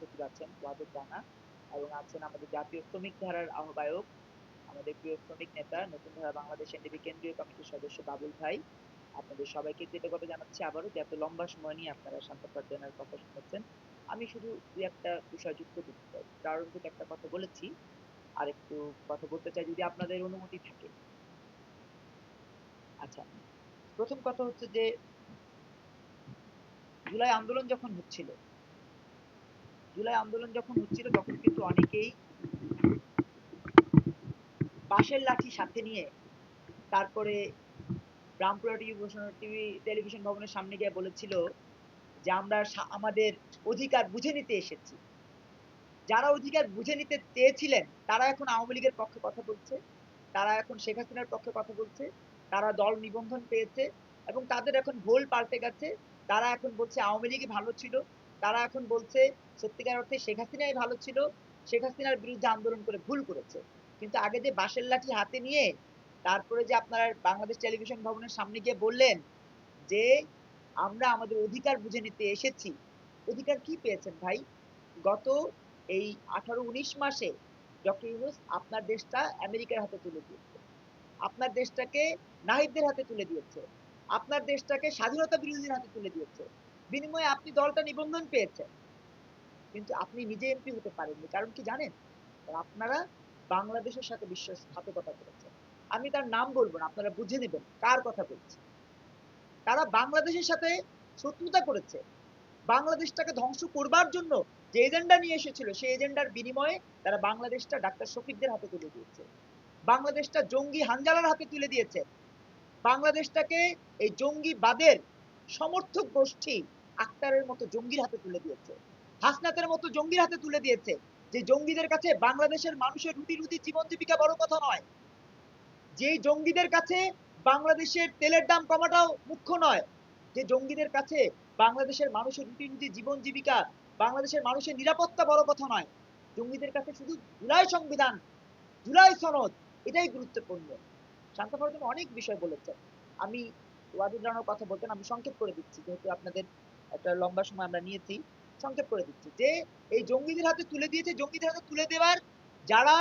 সচিব আছেন ওয়াদুদ রানা এবং আছেন আমাদের জাতীয় শ্রমিক ধারার আহ্বায়ক, আমাদের প্রিয় শ্রমিক নেতা, নতুন ধারা বাংলাদেশ এনডিপি কেন্দ্রীয় কমিটির সদস্য বাবুল ভাই। আপনাদের সবাইকে কৃতজ্ঞতা জানাচ্ছি আবারও যে এত লম্বা সময় নিয়ে আপনারা শান্ত পাঠজনের কথা শুনেছেন। আমি শুধু দুই একটা বিষয় যুক্ত করতে চাই, প্রারম্ভিক একটা কথা বলেছি, আর একটু কথা বলতে চাই যদি আপনাদের অনুমতি থাকে। আচ্ছা, প্রথম কথা হচ্ছে যে জুলাই আন্দোলন যখন হচ্ছিল, তখন কিন্তু অনেকেই বাঁশের লাঠি সাথে নিয়ে তারপরে রামপুরা টিভি টেলিভিশন ভবনের সামনে গিয়ে বলেছিল যে আমরা আমাদের অধিকার বুঝে নিতে এসেছি। যারা অধিকার বুঝে নিতে চেয়েছিলেন তারা এখন আওয়ামী লীগের পক্ষে কথা বলছে, তারা এখন শেখ হাসিনার পক্ষে কথা বলছে, তারা দল নিবন্ধন পেয়েছে এবং তাদের এখন ভোল পাল্টে গেছে। তারা এখন বলছে আওয়ামী লীগই ভালো ছিল, তারা এখন বলছে সত্যিকার অর্থে শেখ হাসিনাই ভালো ছিল, শেখ হাসিনার বিরুদ্ধে আন্দোলন করে ভুল করেছে। কিন্তু আগে যে বাঁশের লাঠি হাতে নিয়ে তারপরে যে আপনার বাংলাদেশ টেলিভিশন ভবনের সামনে গিয়ে বললেন যে আমরা আমাদের অধিকার বুঝে নিতে এসেছি, অধিকার কি পেয়েছেন ভাই? গত এই 18-19 মাসে ডক্টর ইউনূস আপনার দেশটা আমেরিকার হাতে তুলে দিয়েছে, আপনার দেশটাকে নাহিদদের হাতে তুলে দিয়েছে, আপনার দেশটাকে স্বাধীনতা বিরোধীদের হাতে তুলে দিয়েছে। বিনিময়ে আপনি দলটা নিবন্ধন পেয়েছেন, কিন্তু আপনি নিজে এমপি হতে পারেননি। কারণ কি জানেন? আপনারা বাংলাদেশের সাথে বিশ্বাসঘাতকতা করেছেন। আমি তার নাম বলবো না, আপনারা বুঝে নেবেন কার কথা বলছি। তারা বাংলাদেশের সাথে শত্রুতা করেছে, বাংলাদেশটাকে ধ্বংস করবার জন্য যে এজেন্ডা নিয়ে এসেছিল সেই এজেন্ডার বিনিময়ে তারা বাংলাদেশটা ডাক্তার শফিকদের হাতে তুলে দিয়েছে, বাংলাদেশটা জঙ্গি হানজালার হাতে তুলে দিয়েছে, বাংলাদেশটাকে এই জঙ্গিবাদের সমর্থক গোষ্ঠী আক্তারের মতো জঙ্গির হাতে তুলে দিয়েছে, হাসনাতের মতো জঙ্গির হাতে তুলে দিয়েছে। যে জঙ্গিদের কাছে বাংলাদেশের মানুষের রুটি রুটি জীবন জীবিকা বড় কথা নয়, যেই জঙ্গিদের কাছে বাংলাদেশের তেলের দাম কমাটাও মুখ্য নয়, যে জঙ্গিদের কাছে বাংলাদেশের মানুষের রুটি রুটি জীবন জীবিকা, বাংলাদেশের মানুষের নিরাপত্তা বড় কথা নয়, জঙ্গিদের কাছে শুধু জুলাই সংবিধান, জুলাই সনদ এটাই গুরুত্বপূর্ণ। শান্ত ফারুক অনেক বিষয় বলেছেন, আমি ওয়াদুদ রানার কথা বলতেন, আমি সংক্ষেপ করে দিচ্ছি যেহেতু আপনাদের একটা লম্বা সময় আমরা নিয়েছি, সংক্ষেপ করে দিচ্ছি যে এই জঙ্গিদের হাতে তুলে দিয়েছে, জঙ্গিদের হাতে তুলে দেওয়ার যারা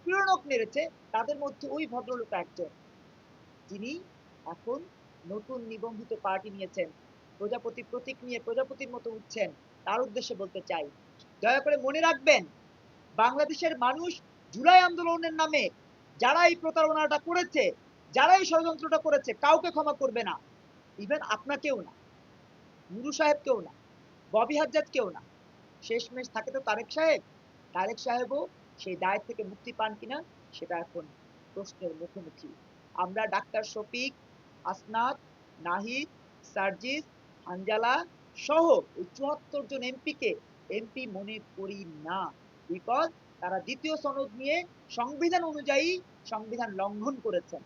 প্রেরণক নেড়েছে তাদের মধ্যে ওই ভদ্রলোক একজন, যিনি এখন নতুন নিবন্ধিত পার্টি নিয়েছেন, প্রজাপতি প্রতীক নিয়ে প্রজাপতির মতো উঠছেন। তার উদ্দেশ্যে বলতে চাই, দয়া করে মনে রাখবেন বাংলাদেশের মানুষ জুলাই আন্দোলনের নামে যারা এই প্রতারণাটা করেছে, যারা এই ষড়যন্ত্রটা করেছে কাউকে ক্ষমা করবে না। ইভেন আপনাকেও না, নুরু সাহেবকেও না, ববি হাজ্জাজকেও না। শেষমেশ থাকে তো তারেক সাহেব, তারেক সাহেবও সেই দায় থেকে মুক্তি পান কিনা সেটা এখন প্রশ্নের মুখোমুখি। আমরা ডাক্তার শফিক, আসনাদ, নাহিদ, সার্জিস, হানজালা সহ এই 74 জন এমপিকে এমপি মনে করি না, বিকজ তারা দ্বিতীয় সনদ নিয়ে সংবিধান অনুযায়ী সংবিধান লঙ্ঘন করেছেন।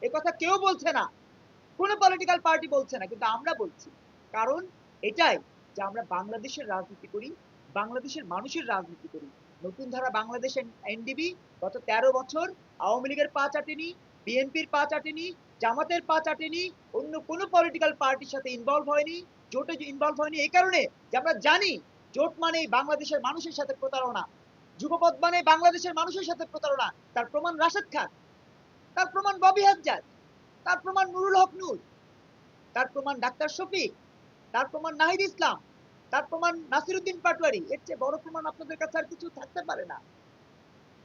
এ কথা কেউ বলছে না, কোনো পলিটিক্যাল পার্টি বলছে না, কিন্তু আমরা বলছি। কারণ এটাই যে আমরা বাংলাদেশের রাজনীতি করি, বাংলাদেশের মানুষের রাজনীতি করি। নতুন ধারা বাংলাদেশ এনডিবি গত 13 বছর আওয়ামী লীগের পা চাটেনি, বিএনপির পা চাটেনি, জামাতের পা চাটেনি, অন্য কোনো পলিটিক্যাল পার্টির সাথে ইনভলভ হয়নি, জোটে ইনভলভ হয়নি এই কারণে যে আমরা জানি জোট মানেই বাংলাদেশের মানুষের সাথে প্রতারণা, যুগপথ মানে বাংলাদেশের মানুষের সাথে প্রতারণা। তার প্রমাণ রাশেদ খান, তার প্রমাণ ববি হাজ্জাজ, তার প্রমাণ নুরুল হক নূর, তার প্রমাণ ডাক্তার শফিক, তার প্রমাণ নাহিদ ইসলাম, তার প্রমাণ নাসিরুদ্দিন পাটোয়ারি। এর চেয়ে বড় প্রমাণ আপনাদের কাছে আর কিছু থাকতে পারে না।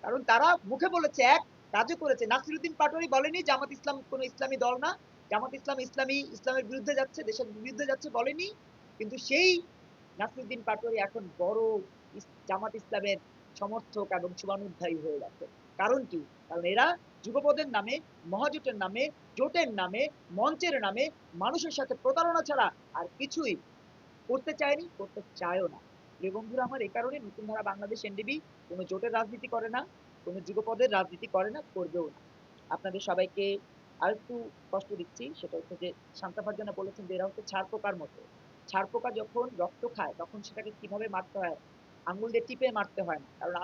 কারণ তারা মুখে বলেছে এক, কাজে করেছে। নাসিরুদ্দিন পাটোয়ারি বলেনি জামাত ইসলাম কোন ইসলামী দল না, জামাত ইসলাম ইসলামের বিরুদ্ধে যাচ্ছে, দেশের বিরুদ্ধে যাচ্ছে বলেনি। কিন্তু সেই নাসিরুদ্দিন পাটোয়ারি এখন বড় জামাত ইসলামের সমর্থক এবং শুভানুধ্যায়ী হয়ে গেছে। কারণ কি? কারণ এরা যুগপদের নামে, মহাজোটের নামে, জোটের নামে, মঞ্চের নামে মানুষের সাথে প্রতারণা ছাড়া আর কিছুই করতে চায়নি, করতে চায়ও না। প্রিয় বন্ধুরা আমার, এই কারণে নতুন ধারা বাংলাদেশ এনডিবি কোনো জোটের রাজনীতি করে না, কোনো যুগপদের রাজনীতি করে না, করবেও না। আপনাদের সবাইকে আরেকটু কষ্ট দিচ্ছি, সেটা হচ্ছে যে শান্তা ফারজানা বলেছেন যে এরা হচ্ছে ছাড় পোকার মতো। ছাড় পোকা যখন রক্ত খায় তখন সেটাকে কিভাবে মারতে হয়? আঙুল দিয়ে টিপে মারতে হয় না, কারণ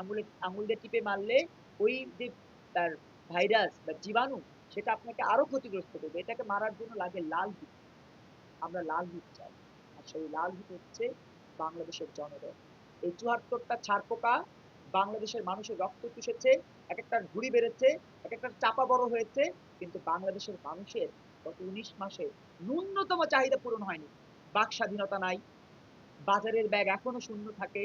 আঙুল দিয়ে টিপে মারলে ওই যে তার ভাইরাস বা জীবাণু সেটা আপনাকে আরো ক্ষতিগ্রস্ত করবে। এটাকে মারার জন্য লাগে লাল হিট। আমরা লাল হিট চাই, আর সেই লাল হিট হচ্ছে বাংলাদেশের জনগণ। এই ৭৪টা ছারপোকা বাংলাদেশের মানুষের রক্ত চুষেছে, এক একটা ঘুড়ি বেড়েছে, এক একটা চাপা বড় হয়েছে, কিন্তু বাংলাদেশের মানুষের গত ১৯ মাসে ন্যূনতম চাহিদা পূরণ হয়নি। বাক স্বাধীনতা নাই, বাজারের ব্যাগ এখনো শূন্য থাকে,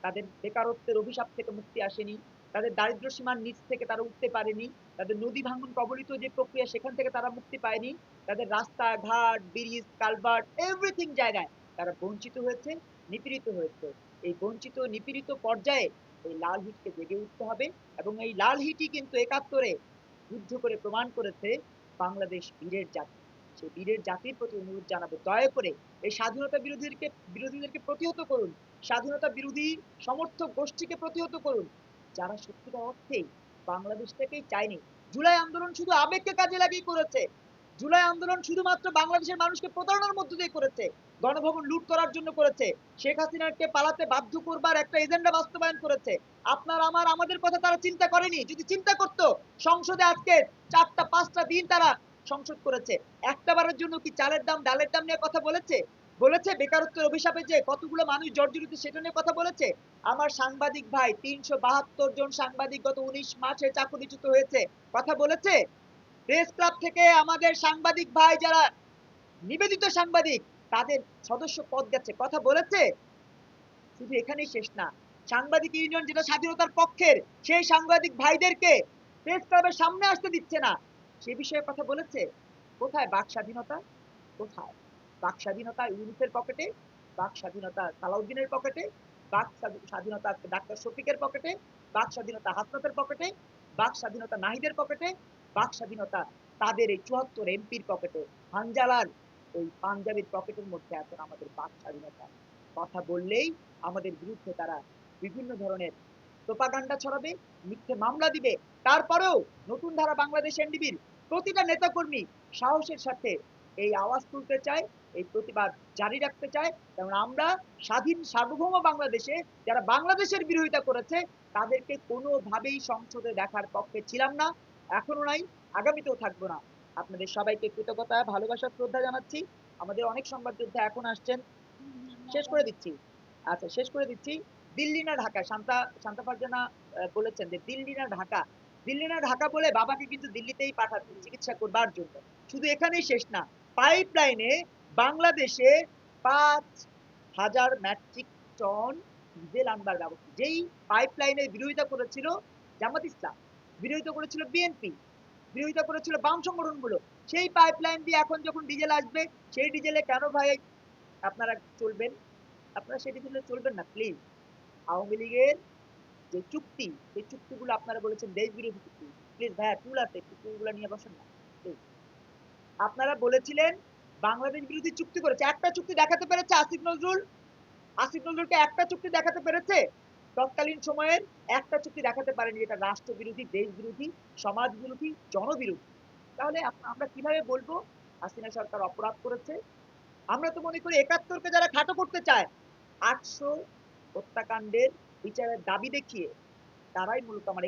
তাদের বেকারত্বের অভিশাপ থেকে মুক্তি আসেনি, তাদের দারিদ্র সীমার নিচ থেকে তারা উঠতে পারেনি, তাদের নদী ভাঙন কবলিত যে প্রক্রিয়া সেখান থেকে তারা মুক্তি পায়নি, তাদের রাস্তা ঘাট ব্রিজ কালভার্ট এভরিথিং জায়গায় তারা বঞ্চিত হয়েছে, নিপীড়িত হয়েছে। এই বঞ্চিত নিপীড়িত পর্যায়ে এই লাল হিটকে জেগে উঠতে হবে, এবং এই লাল হিটই কিন্তু ৭১-এ যুদ্ধ করে প্রমাণ করেছে বাংলাদেশ বীরের জাতি। সেই বীরের জাতির প্রতি অনুরোধ জানাবো, দয়া করে এই স্বাধীনতা বিরোধীদেরকে প্রতিহত করুন, স্বাধীনতা বিরোধী সমর্থক গোষ্ঠীকে প্রতিহত করুন, যারা সত্যিকার অর্থেই বাংলাদেশটাকেই চায়নি। জুলাই আন্দোলন শুধু আবেগকে কাজে লাগিয়ে করেছে, জুলাই আন্দোলন শুধুমাত্র বাংলাদেশের মানুষকে প্রতারণার মধ্য দিয়ে করেছে, গণভবন লুট করার জন্য করেছে, শেখ হাসিনাকে পালাতে বাধ্য করবার একটা এজেন্ডা বাস্তবায়ন করেছে। আপনার আমাদের কথা তারা চিন্তা করেনি। যদি চিন্তা করতো, সংসদে আজকে ৪টা ৫টা দিন তারা সংসদ করেছে। একটা বারের জন্য কি চালের দাম ডালের দাম নিয়ে কথা বলেছে? বলেছে বেকারত্বের অভিশাপে যে কতগুলো মানুষ জর্জরিত সেটা নিয়ে কথা বলেছে? আমার সাংবাদিক ভাই ৩৭২ জন সাংবাদিক গত ১৯ মাসে চাকরিচ্যুত হয়েছে, কথা বলেছে? প্রেস ক্লাব থেকে আমাদের সাংবাদিক ভাই যারা নিবেদিত সাংবাদিক তাদের সদস্য পদ গেছে, কথা বলেছে? শুধু এখানেই শেষ না, সাংবাদিক ইউনিয়ন যেটা স্বাধীনতার পক্ষের, সেই সাংবাদিক ভাইদেরকে প্রেস ক্লাবের সামনে আসতে দিচ্ছে না, সে বিষয়ে কথা বলেছে? কোথায় বাক স্বাধীনতা? কোথায় বাক স্বাধীনতা? ইউনুসের পকেটে, বাক স্বাধীনতা সালাউদ্দিনের পকেটে, বাক স্বাধীনতা ডাক্তার শফিকের পকেটে, বাক স্বাধীনতা হাসনাতের পকেটে, বাক স্বাধীনতা নাহিদের পকেটে, বাক স্বাধীনতা তাদের এই ৭৪ এমপির পকেটে, হানজালার ওই পাঞ্জাবির পকেটের মধ্যে এখন আমাদের বাক স্বাধীনতা। কথা বললেই আমাদের বিরুদ্ধে তারা বিভিন্ন ধরনের প্রোপাগান্ডা ছড়াবে, মিথ্যে মামলা দিবে। তারপরেও নতুন ধারা বাংলাদেশ এনডিবির প্রতিটা নেতাকর্মী সাহসের সাথে এই আওয়াজ তুলতে চায়, এই প্রতিবাদ জারি রাখতে চায়, কারণ আমরা স্বাধীন সার্বভৌম বাংলাদেশে যারা বাংলাদেশের বিরোধিতা করেছে তাদেরকে কোনোভাবেই সংসদে দেখার পক্ষে ছিলাম না, এখনো নাই, আগামীতেও থাকবো না। আপনাদের সবাইকে কৃতজ্ঞতা ভালোবাসা শ্রদ্ধা জানাচ্ছি। আমাদের অনেক সংবাদ যোদ্ধা এখন আসছেন, শেষ করে দিচ্ছি। আচ্ছা, শেষ করে দিচ্ছি। দিল্লি না ঢাকা, শান্তা ফারজানা বলেছেন যে দিল্লি না ঢাকা, দিল্লি না ঢাকা বলে বাবাকে কিন্তু দিল্লিতেই পাঠাচ্ছে চিকিৎসা করবার জন্য। শুধু এখানেই শেষ না, পাইপ লাইনে বাংলাদেশে ৫,০০০ মেট্রিক টন ডিজেল আনবার ব্যবস্থা, যেই পাইপ লাইনের বিরোধিতা করেছিল জামাত ইসলাম, বিরোধিতা করেছিল বিএনপি, বিরোধিতা করেছিল বাম সংগঠনগুলো, সেই পাইপ লাইন দিয়ে এখন যখন ডিজেল আসবে, সেই ডিজেলে কেন ভাই আপনারা চলবেন? আপনারা সেই ডিজেলে চলবেন না প্লিজ। আওয়ামী লীগের যে চুক্তি, সেই চুক্তিগুলো আপনারা বলেছেন দেশ বিরোধী চুক্তি, প্লিজ ভাইয়া টুল আছে, চুক্তিগুলো নিয়ে বসেন না প্লিজ। আপনারা বলেছিলেন বাংলাদেশ বিরোধী চুক্তি করেছে, একটা চুক্তি দেখাতে পেরেছে আসিফ নজরুল? আসিফ নজরুলকে একটা চুক্তি দেখাতে পেরেছে? তৎকালীন সময়ের একটা চুক্তি দেখাতে পারেনি, এটা রাষ্ট্র বিরোধী, দেশ বিরোধী, সমাজ বিরোধী, জনবিরোধী। তাহলে আমরা কিভাবে বলবো হাসিনা সরকার অপরাধ করেছে? আমরা তো মনে করি ৭১-কে যারা খাটো করতে চায়, ৮০০ হত্যাকাণ্ডের বিচারের দাবি দেখিয়ে তারাই মূলত আমার